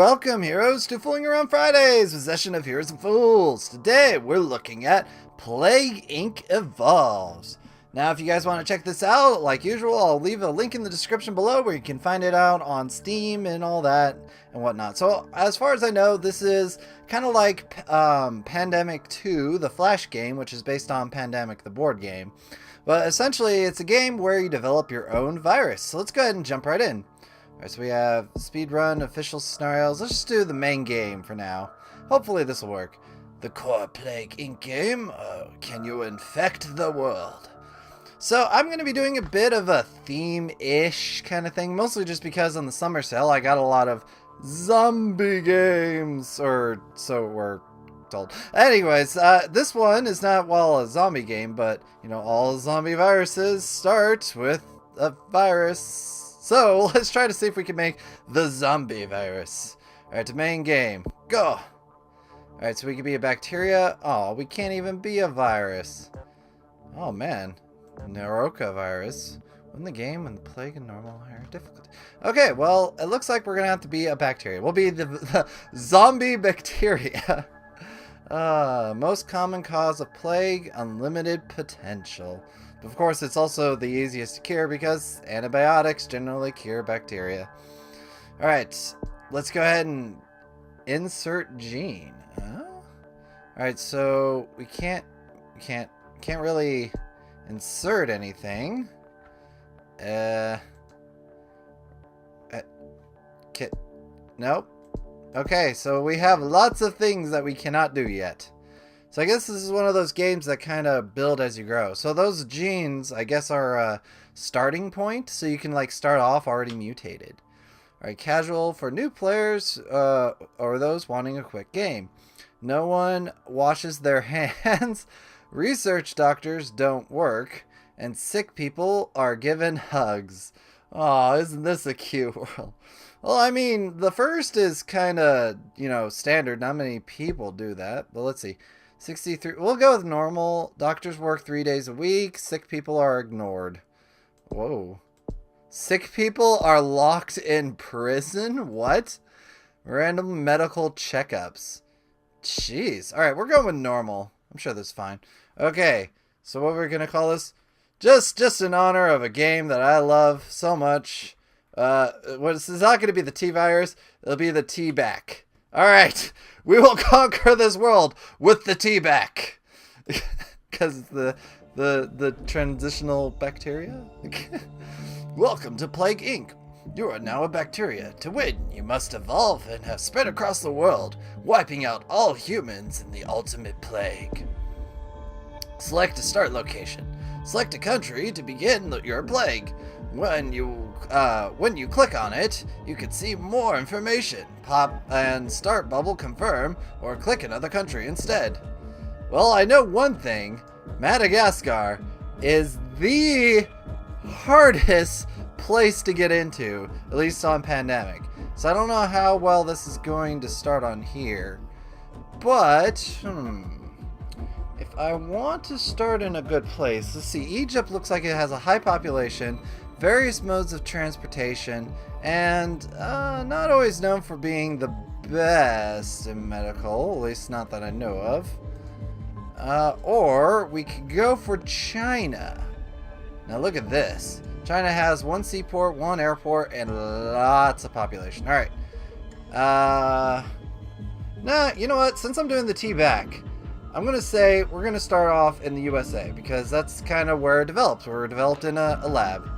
welcome heroes to Fooling Around Fridays with Zeshin of Heroes and Fools. Today we're looking at Plague Inc. Evolves. Now if you guys want to check this out, like usual, I'll leave a link in the description below where you can find it out on Steam and all that and whatnot. So as far as I know, this is kind of like Pandemic 2, the Flash game, which is based on Pandemic, the board game. But essentially it's a game where you develop your own virus. So let's go ahead and jump right in. Alright, so we have speedrun, official scenarios. Let's just do the main game for now. Hopefully this will work. The core Plague Inc. game. Can you infect the world? So I'm going to be doing a bit of a theme-ish kind of thing. Mostly just because on the summer sale I got a lot of zombie games. Or so we're told. Anyways, this one is not, well, a zombie game. But, you know, all zombie viruses start with a virus. So, let's try to see if we can make the zombie virus. Alright, to main game. Go! Alright, so we can be a bacteria. Oh, we can't even be a virus. Oh, man. Naroka virus. Win the game when the plague and normal are difficult. Okay, well, it looks like we're going to have to be a bacteria. We'll be the zombie bacteria. Most common cause of plague, unlimited potential. Of course, it's also the easiest to cure because antibiotics generally cure bacteria. Alright, let's go ahead and insert gene. Alright, so we can't really insert anything. Nope. Okay, so we have lots of things that we cannot do yet. So I guess this is one of those games that kind of build as you grow. So those genes, I guess, are a starting point. So you can like start off already mutated. Alright, casual for new players or those wanting a quick game. No one washes their hands. Research doctors don't work. And sick people are given hugs. Oh, isn't this a cute world? Well, I mean, the first is kind of, you know, standard. Not many people do that. But let's see. 63. We'll go with normal. Doctors work 3 days a week. Sick people are ignored. Whoa. Sick people are locked in prison? What? Random medical checkups. Jeez. Alright, we're going with normal. I'm sure that's fine. Okay. So what we're going to call this? Just in honor of a game that I love so much. It's not going to be the T-Virus. It'll be the T-Back. Alright, we will conquer this world with the T-Back. Because the transitional bacteria? Welcome to Plague Inc. You are now a bacteria. To win, you must evolve and have spread across the world, wiping out all humans in the ultimate plague. Select a start location. Select a country to begin your plague. When you click on it, you can see more information. Pop and start bubble confirm, or click another country instead. Well, I know one thing. Madagascar is the hardest place to get into, at least on Pandemic. So I don't know how well this is going to start on here. But, if I want to start in a good place, let's see. Egypt looks like it has a high population, various modes of transportation, and not always known for being the best in medical, at least not that I know of. Or we could go for China. Now look at this. China has one seaport, one airport, and lots of population. Alright. Nah, you know what? Since I'm doing the T-Back, I'm going to say we're going to start off in the USA, because that's kind of where it develops. We're developed in a lab.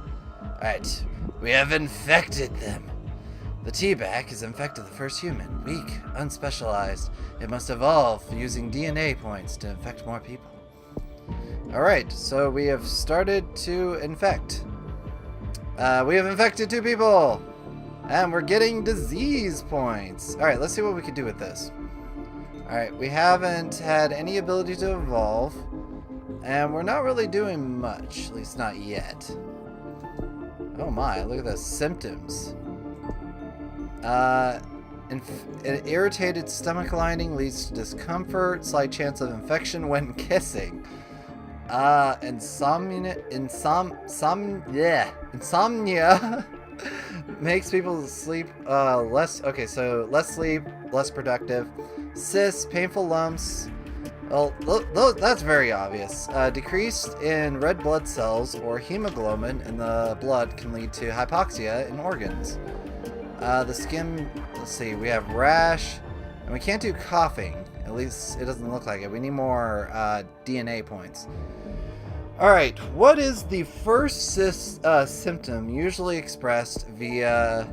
Alright, we have infected them. The T-Back has infected the first human. Weak, unspecialized. It must evolve using DNA points to infect more people. Alright, so we have started to infect. We have infected 2 people. And we're getting disease points. Alright, let's see what we can do with this. Alright, we haven't had any ability to evolve. And we're not really doing much, at least not yet. Oh my, look at the symptoms. An irritated stomach lining leads to discomfort, slight chance of infection when kissing. Insomnia makes people sleep less. Okay, so less sleep, less productive. Cysts, painful lumps. Well, that's very obvious. Decreased in red blood cells or hemoglobin in the blood can lead to hypoxia in organs. The skin, let's see, we have rash, and we can't do coughing. At least it doesn't look like it. We need more DNA points. Alright, what is the first symptom usually expressed via,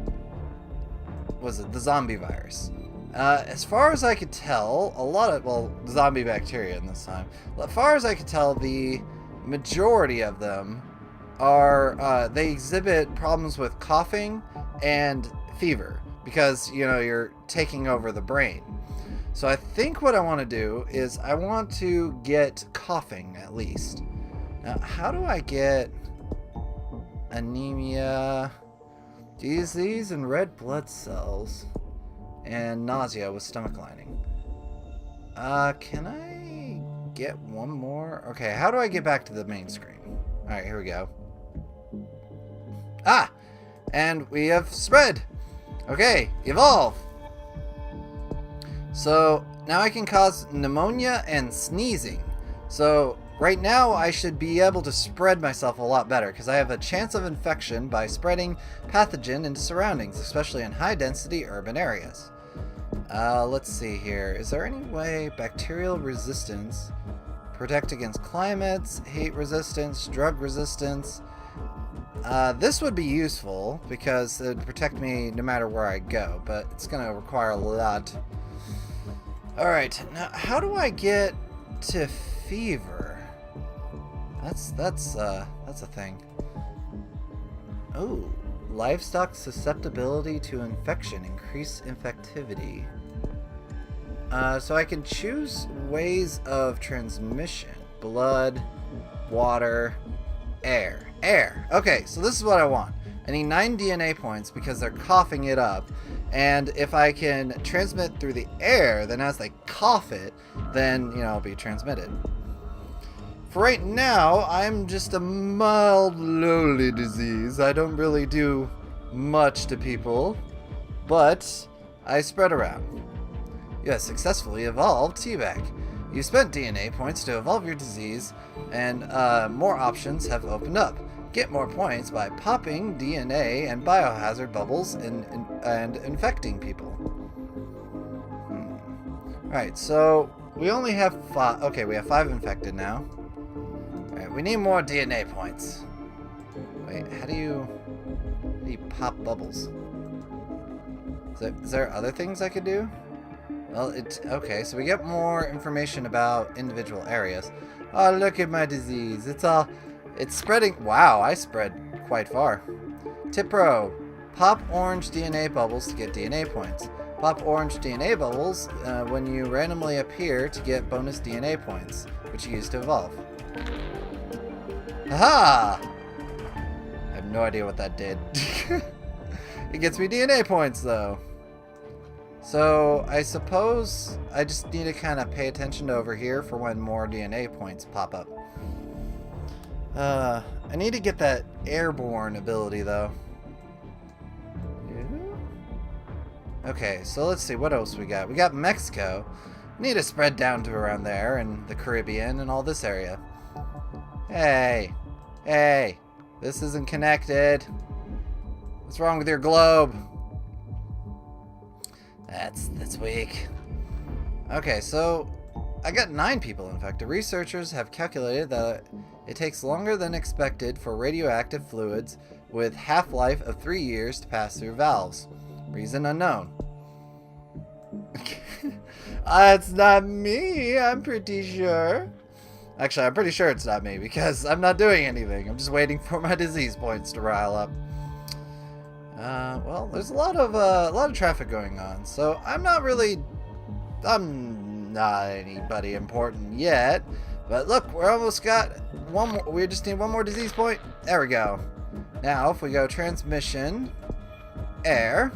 the zombie virus? As far as I could tell, the zombie bacteria in this time. As far as I could tell, the majority of them are, they exhibit problems with coughing and fever because, you know, you're taking over the brain. So I think what I want to do is I want to get coughing at least. Now, how do I get anemia, disease and red blood cells, and nausea with stomach lining? Can I get one more? Okay, how do I get back to the main screen? Alright, here we go. Ah! And we have spread! Okay, evolve! So, now I can cause pneumonia and sneezing. So, right now I should be able to spread myself a lot better because I have a chance of infection by spreading pathogen into surroundings, especially in high-density urban areas. Let's see here. Is there any way bacterial resistance, protect against climates, heat resistance, drug resistance? This would be useful because it would protect me no matter where I go, but it's going to require a lot. Alright, now how do I get to fever? That's a thing. Oh, livestock susceptibility to infection, increase infectivity. So I can choose ways of transmission. Blood, water, air. Air. Okay, so this is what I want. I need 9 DNA points because they're coughing it up. And if I can transmit through the air, then as they cough it, then, you know, it'll be transmitted. For right now, I'm just a mild, lowly disease. I don't really do much to people, but I spread around. You have successfully evolved T-Bag. You spent DNA points to evolve your disease, and more options have opened up. Get more points by popping DNA and biohazard bubbles and infecting people. Alright, so we only have 5. Okay, we have 5 infected now. Alright, we need more DNA points. Wait, how do you pop bubbles? Is there other things I could do? Well, okay, so we get more information about individual areas. Oh, look at my disease. It's spreading. Wow, I spread quite far. Tip Pro. Pop orange DNA bubbles to get DNA points. Pop orange DNA bubbles when you randomly appear to get bonus DNA points, which you use to evolve. Aha! I have no idea what that did. It gets me DNA points, though. So, I suppose I just need to kind of pay attention to over here for when more DNA points pop up. I need to get that airborne ability, though. Okay, so let's see, what else we got? We got Mexico. We need to spread down to around there, and the Caribbean, and all this area. Hey! Hey! This isn't connected. What's wrong with your globe? That's weak. Okay, so I got 9 people infected. Researchers have calculated that it takes longer than expected for radioactive fluids with half-life of 3 years to pass through valves. Reason unknown. It's not me, I'm pretty sure. Actually, I'm pretty sure it's not me because I'm not doing anything. I'm just waiting for my disease points to rile up. Well, there's a lot of traffic going on, so I'm not anybody important yet. But look, we're almost got one more. We just need one more disease point. There we go. Now, if we go transmission, air.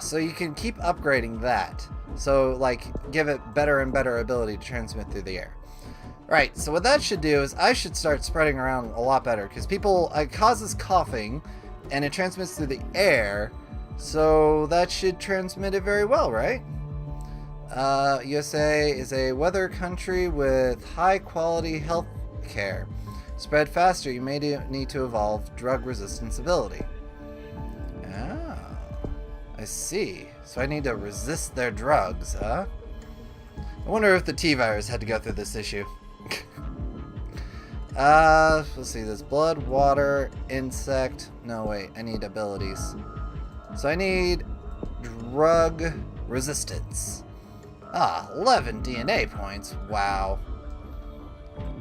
So you can keep upgrading that. So, like, give it better and better ability to transmit through the air. Right, so what that should do is I should start spreading around a lot better because people, it causes coughing and it transmits through the air, so that should transmit it very well, right? USA is a weather country with high quality health care. Spread faster, you may need to evolve drug resistance ability. Oh, I see. So I need to resist their drugs, huh? I wonder if the T-virus had to go through this issue. Let's see, there's blood, water, insect. No, wait, I need abilities. So I need drug resistance. 11 DNA points. Wow.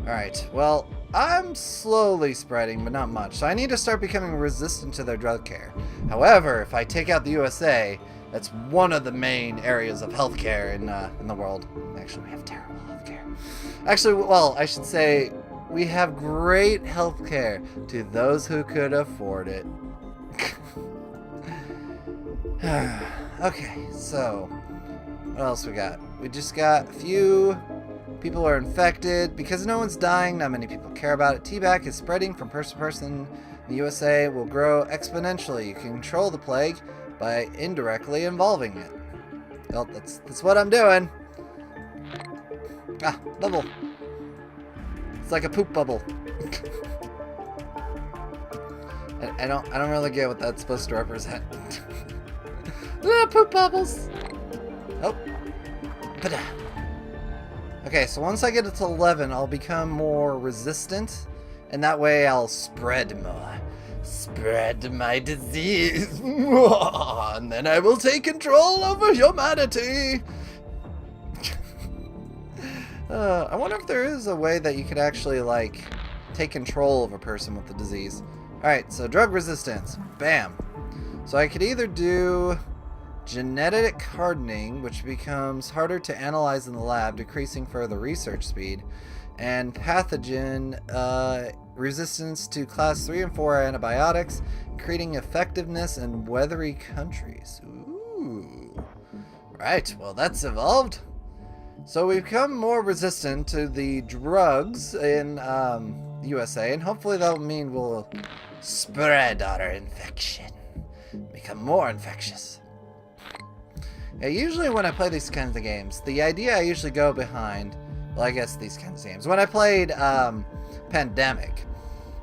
Alright, well, I'm slowly spreading, but not much. So I need to start becoming resistant to their drug care. However, if I take out the USA, that's one of the main areas of healthcare in the world. Actually, we have terrible healthcare. Actually, well, I should say we have great healthcare to those who could afford it. Okay, so what else we got? We just got a few people are infected. Because no one's dying, not many people care about it. T-Back is spreading from person to person. The USA will grow exponentially. You can control the plague by indirectly involving it. Well, that's what I'm doing. Bubble. It's like a poop bubble. I don't really get what that's supposed to represent. Little poop bubbles. Oh. Pada. Okay, so once I get it to 11, I'll become more resistant, and that way I'll spread more. Spread my disease. And then I will take control over humanity. I wonder if there is a way that you could actually, like, take control of a person with the disease. Alright, so drug resistance. Bam. So I could either do genetic hardening, which becomes harder to analyze in the lab, decreasing further research speed, and pathogen resistance to class 3 and 4 antibiotics, creating effectiveness in weathery countries. Ooh. Right, well that's evolved. So we've become more resistant to the drugs in the USA, and hopefully that'll mean we'll spread our infection. Become more infectious. Yeah, usually when I play these kinds of games, the idea I usually go behind, well, I guess these kinds of games. When I played Pandemic,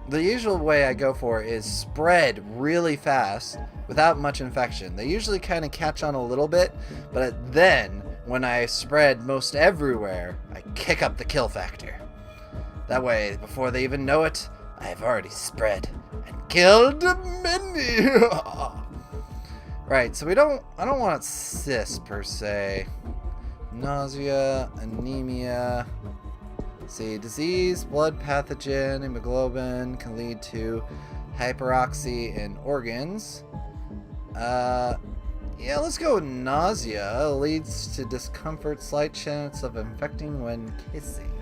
the usual way I go for is spread really fast without much infection. They usually kind of catch on a little bit, but then when I spread most everywhere, I kick up the kill factor. That way, before they even know it, I have already spread and killed many. Right, so I don't want cysts per se. Nausea, anemia. Let's see, disease, blood pathogen, hemoglobin can lead to hyperoxy in organs. Yeah, let's go with nausea. Leads to discomfort, slight chance of infecting when kissing.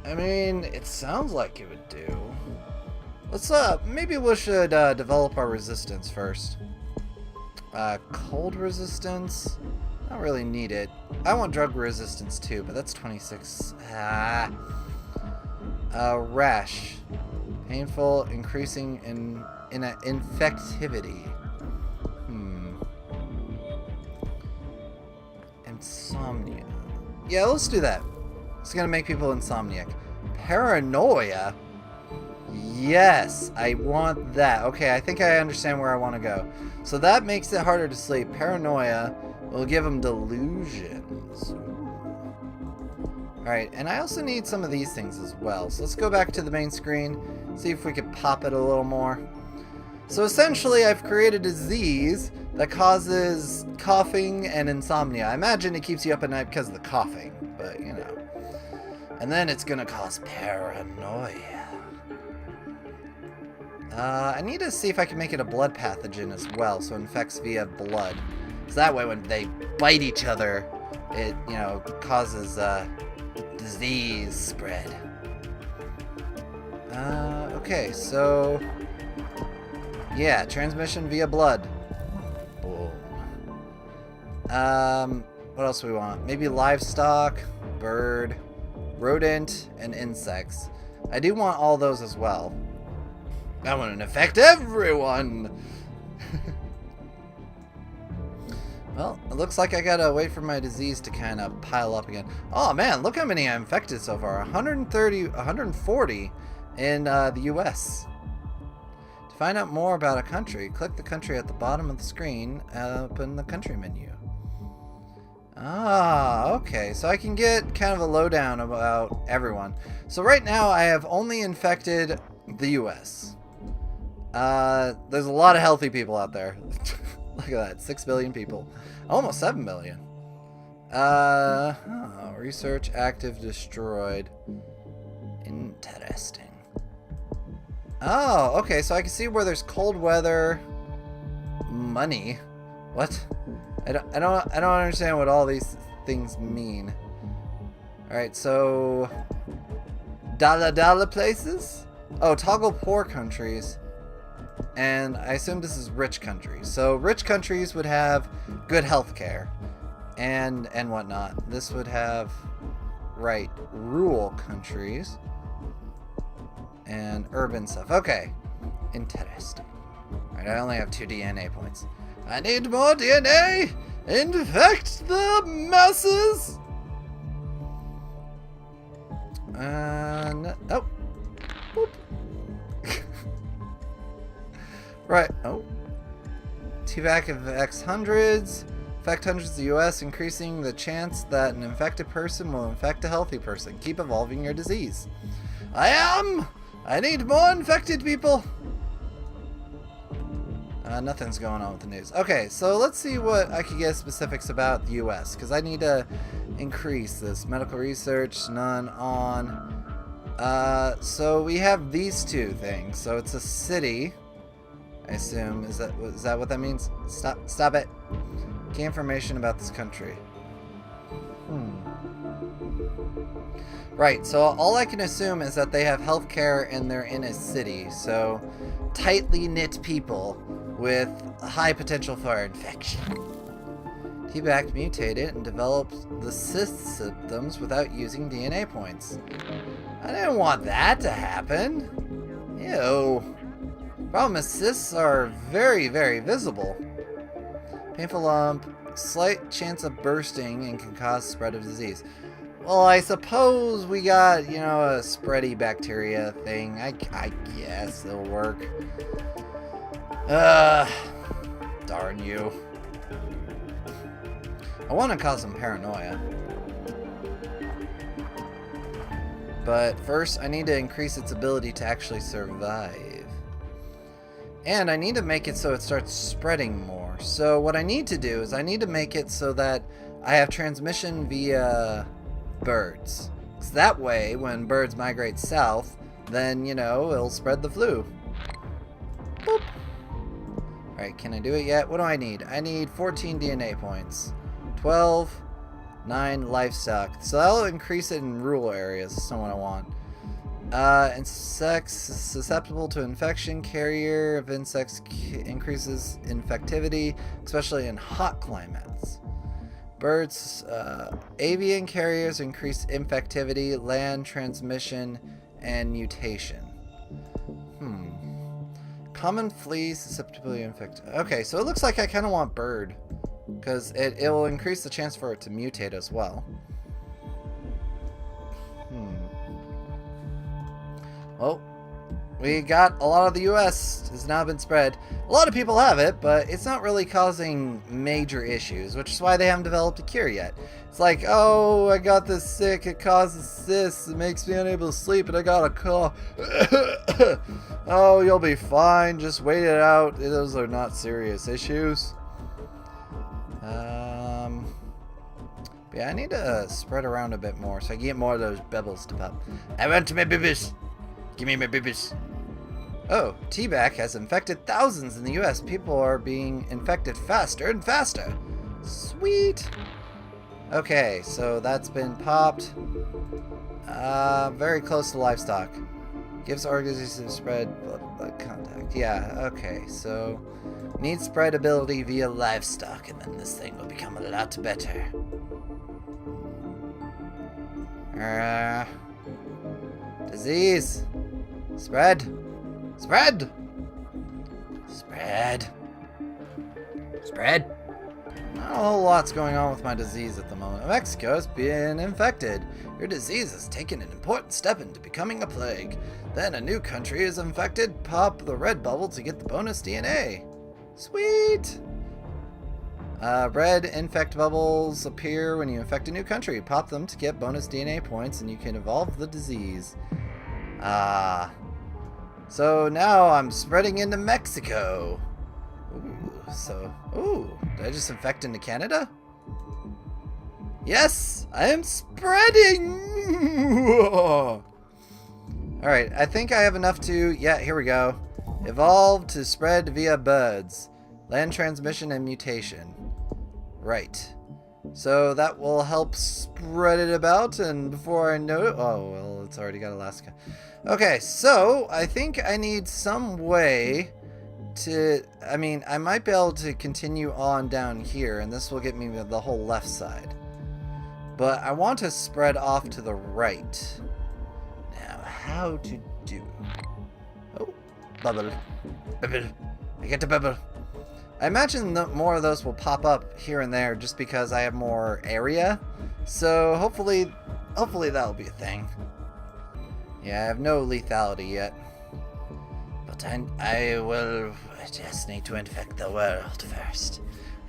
I mean, it sounds like it would do. Let's, maybe we should, develop our resistance first. Cold resistance? Not really need it. I want drug resistance too, but that's 26. Rash. Painful, increasing in infectivity. Insomnia. Yeah, let's do that. It's gonna make people insomniac. Paranoia? Yes, I want that. Okay, I think I understand where I want to go. So that makes it harder to sleep. Paranoia will give them delusions. Alright, and I also need some of these things as well. So let's go back to the main screen, see if we could pop it a little more. So essentially, I've created a disease that causes coughing and insomnia. I imagine it keeps you up at night because of the coughing, but you know. And then it's gonna cause paranoia. I need to see if I can make it a blood pathogen as well, so it infects via blood. So that way when they bite each other, it, you know, causes, disease spread. Okay, so... yeah, transmission via blood. Boom. What else do we want? Maybe livestock, bird, rodent, and insects. I do want all those as well. I want to infect everyone! Well, it looks like I gotta wait for my disease to kind of pile up again. Oh man, look how many I infected so far. 140 in the US. To find out more about a country, click the country at the bottom of the screen, open the country menu. Ah, okay, so I can get kind of a lowdown about everyone. So right now I have only infected the US. There's a lot of healthy people out there. Look at that, 6 billion people. Almost 7 billion. Research active destroyed. Interesting. Oh, okay, so I can see where there's cold weather, money. What? I don't understand what all these things mean. Alright, so dollar places? Oh, toggle poor countries. And I assume this is rich countries. So rich countries would have good health care and whatnot. This would have, right, rural countries and urban stuff. Okay, interesting. Alright, I only have 2 DNA points. I need more DNA! Infect the masses! Oh. Boop. Right. Oh. T-Vac affects hundreds. Infect hundreds of the US, increasing the chance that an infected person will infect a healthy person. Keep evolving your disease. I need more infected people! Nothing's going on with the news. Okay, so let's see what I can get specifics about the US, because I need to increase this. Medical research, none on. So we have these 2 things. So it's a city, I assume. Is that what that means? Stop it. Key information about this country. Right, so all I can assume is that they have healthcare and they're in a city. So tightly knit people with high potential for infection. T-Bac mutated and developed the cyst symptoms without using DNA points. I didn't want that to happen. Ew. Problem is, cysts are very, very visible. Painful lump, slight chance of bursting, and can cause spread of disease. Well, I suppose we got, you know, a spready bacteria thing. I guess it'll work. Darn you. I want to cause some paranoia. But first, I need to increase its ability to actually survive. And I need to make it so it starts spreading more. So what I need to do is I need to make it so that I have transmission via birds. So that way, when birds migrate south, then, you know, it'll spread the flu. Boop. Alright, can I do it yet? What do I need? I need 14 DNA points. 12, 9 livestock. So that'll increase it in rural areas. That's not what I want. Insects susceptible to infection. Carrier of insects increases infectivity, especially in hot climates. Birds, avian carriers increase infectivity, land transmission, and mutation. Common fleas susceptibility infected. Okay, so it looks like I kind of want bird, because it will increase the chance for it to mutate as well. Well, we got a lot of the US has now been spread. A lot of people have it, but it's not really causing major issues, which is why they haven't developed a cure yet. It's like, oh, I got this sick, it causes this, it makes me unable to sleep, and I got a cough. Oh, you'll be fine, just wait it out. Those are not serious issues. Yeah, I need to spread around a bit more so I can get more of those bubbles to pop. I want my bibbies. Give me my bibbies. Oh, T-Bac has infected thousands in the US. People are being infected faster and faster. Sweet. Okay, so that's been popped. Very close to livestock. Gives organisms spread blood contact. Yeah, okay, so need spread ability via livestock, and then this thing will become a lot better. Disease. Spread. Spread! Spread. Spread. Not a whole lot's going on with my disease at the moment. Mexico has been infected. Your disease has taken an important step into becoming a plague. Then a new country is infected. Pop the red bubble to get the bonus DNA. Sweet! Red infect bubbles appear when you infect a new country. Pop them to get bonus DNA points and you can evolve the disease. So now I'm spreading into Mexico. Did I just infect into Canada? Yes, I am spreading! Alright, I think I have enough to, yeah, here we go. Evolve to spread via birds. Land transmission and mutation. Right. So that will help spread it about, and before I know it, oh, well, it's already got Alaska. Okay, so I think I need some way to, I mean, I might be able to continue on down here, and this will get me the whole left side. But I want to spread off to the right. Now, how to do? Oh, bubble. Bubble. I get to bubble. I imagine that more of those will pop up here and there just because I have more area. So hopefully that'll be a thing. Yeah, I have no lethality yet. But I just need to infect the world first.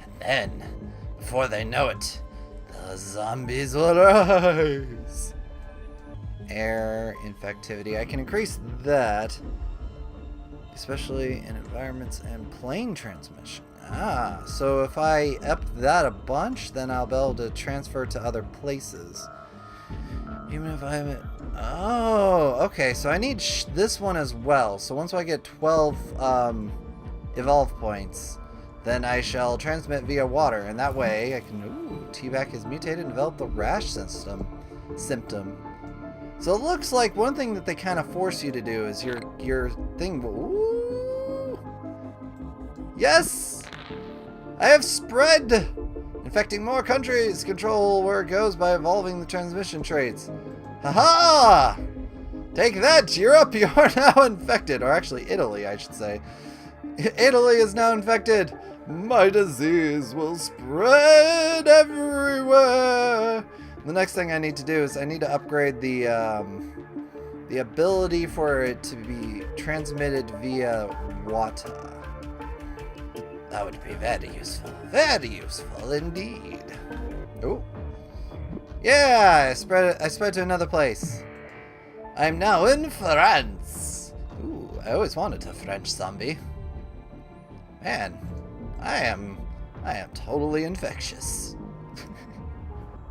And then, before they know it, the zombies will rise. Air infectivity. I can increase that. Especially in environments and plane transmission. So if I up that a bunch, then I'll be able to transfer to other places. Human environment. Oh, okay. So I need this one as well. So once I get 12 evolve points, then I shall transmit via water. And that way I can... T-Back is mutated and develop the rash symptom. So it looks like one thing that they kind of force you to do is your thing. Ooh. Yes! I have spread! Infecting more countries. Control where it goes by evolving the transmission traits. Haha! Take that, Europe! You are now infected. Or actually, Italy, I should say. Italy is now infected. My disease will spread everywhere. The next thing I need to do is I need to upgrade the ability for it to be transmitted via water. That would be very useful indeed. Oh, yeah! I spread to another place. I'm now in France. Ooh, I always wanted a French zombie. Man, I am totally infectious.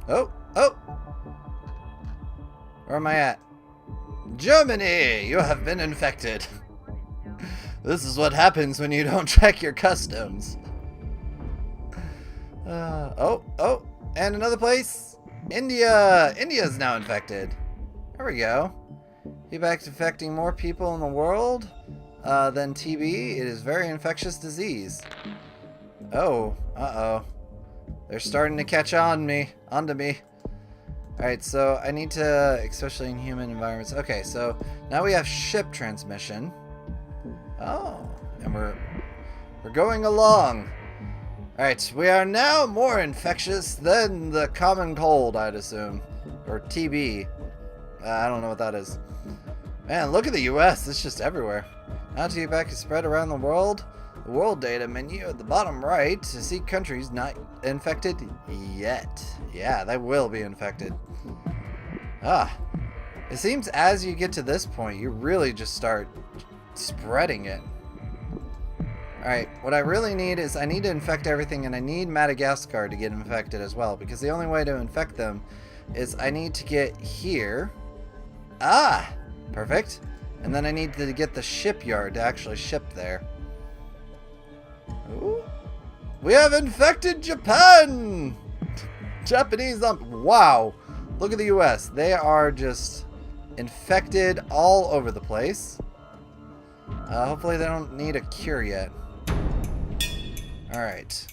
Oh. Where am I at? Germany! You have been infected. This is what happens when you don't check your customs. And another place. India! India's now infected. There we go. T-Bac's infecting more people in the world than TB. It is very infectious disease. Oh, uh-oh. They're starting to catch onto me. Alright, so I need to, especially in human environments. Okay, so now we have ship transmission. Oh, and we're going along. Alright, we are now more infectious than the common cold, I'd assume. Or TB. I don't know what that is. Man, look at the US. It's just everywhere. Now T-Bac is spread around the world. The world data menu at the bottom right to see countries not infected yet. Yeah, they will be infected. It seems as you get to this point, you really just start spreading it. Alright, what I really need is I need to infect everything, and I need Madagascar to get infected as well, because the only way to infect them is I need to get here. Perfect. And then I need to get the shipyard to actually ship there. Ooh. We have infected Japan! Japanese wow. Look at the US. They are just infected all over the place. Hopefully they don't need a cure yet. Alright.